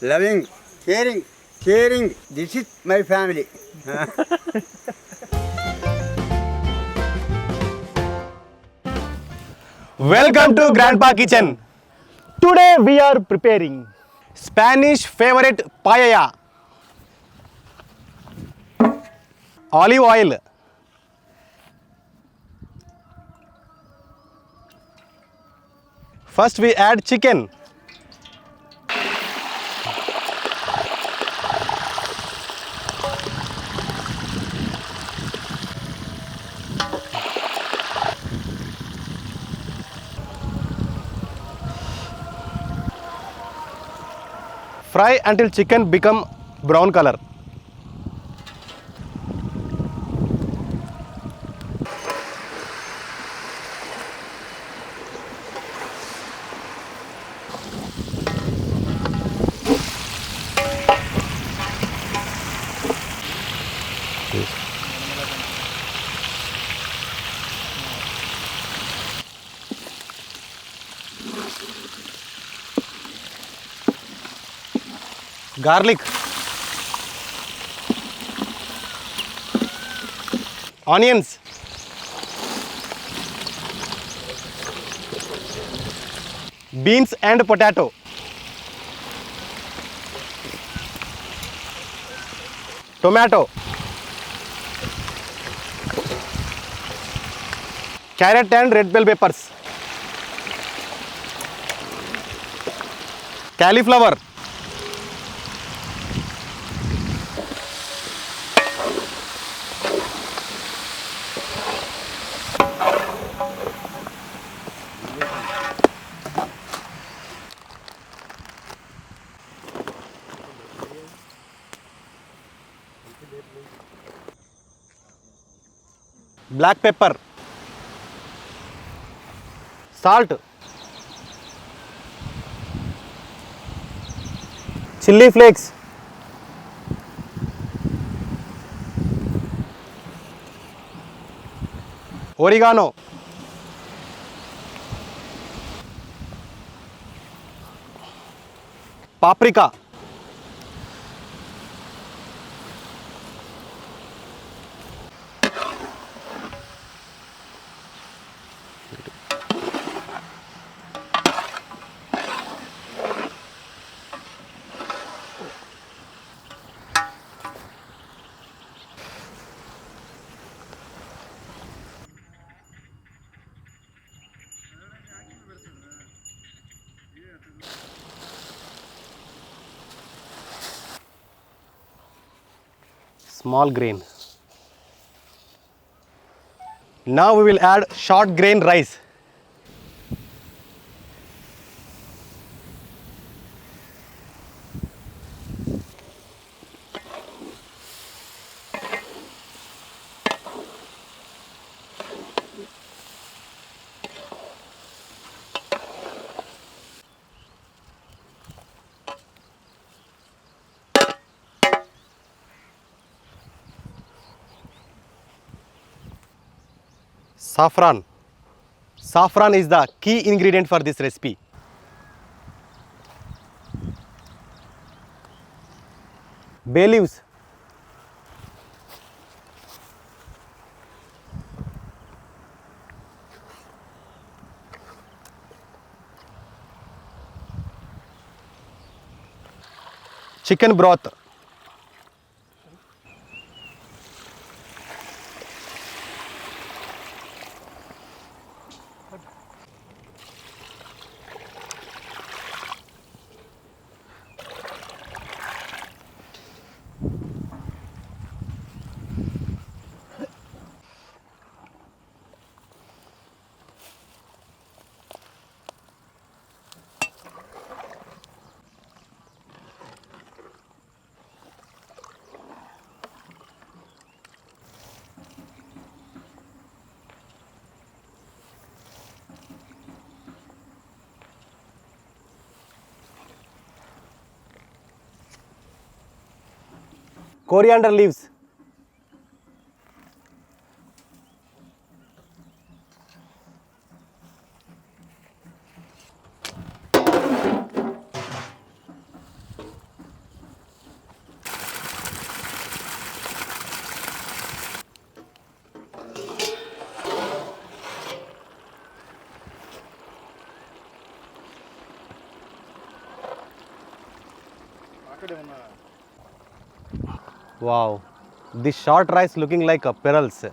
loving, caring. This is my family. Welcome to Grandpa Kitchen. Today we are preparing Spanish favorite paella. Olive oil. First we add chicken. Fry until chicken become brown color. Garlic, onions, beans and potato, tomato, carrot and red bell peppers, cauliflower, black pepper, salt, chili flakes, oregano, paprika, small grain. Now we will add short grain rice. Saffron. Saffron is the key ingredient for this recipe. Bay leaves. Chicken broth. Coriander leaves. Wow. This short rice looking like a pearls.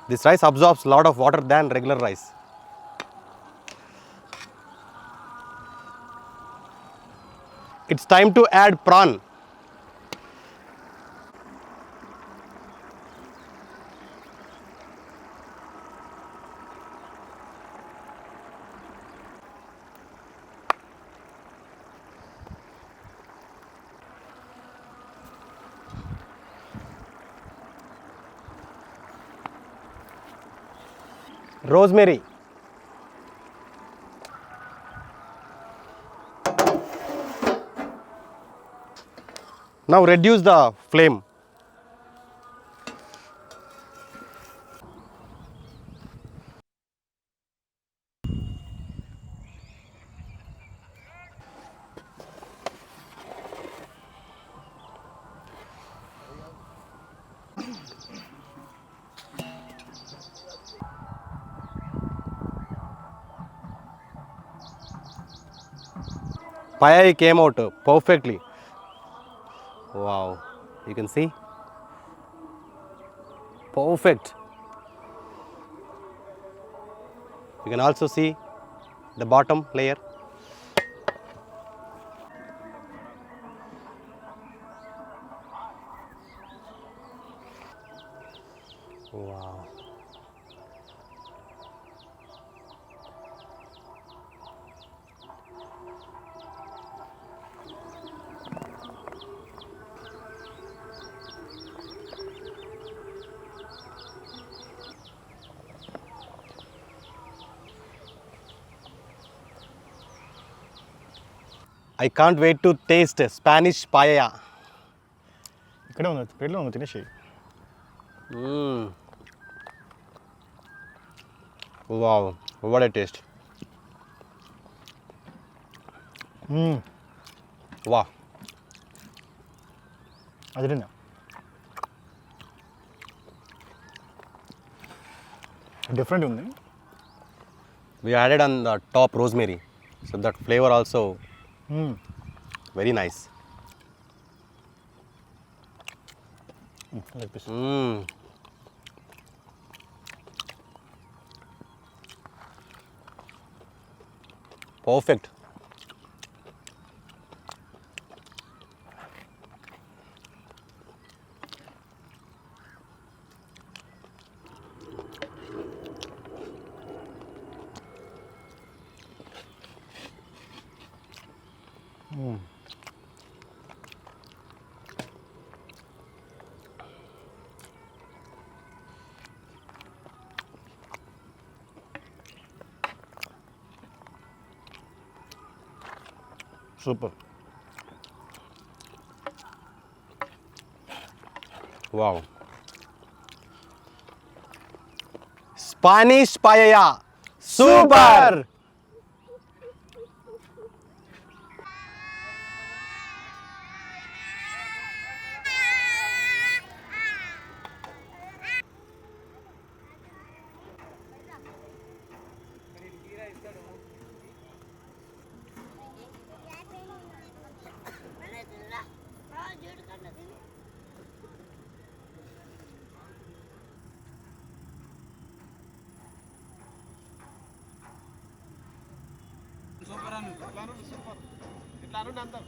This rice absorbs lot of water than regular rice. It's time to add prawn. Rosemary. Now reduce the flame. Paella came out perfectly. Wow. You can see. Perfect. You can also see the bottom layer. Wow. I can't wait to taste Spanish paella. ఇక్కడే ఉంది ప్లేట్లో ఉంది తినేసి. Wow, what a taste. Wow. అదిరిందా? Different ఉంది. We added on the top rosemary, so that flavor also very nice. Leg piece. Perfect. Super. Wow. Spanish paella. Super. Super అను. ఇట్లా అను సూపర్. ఇట్లా అను అందరూ.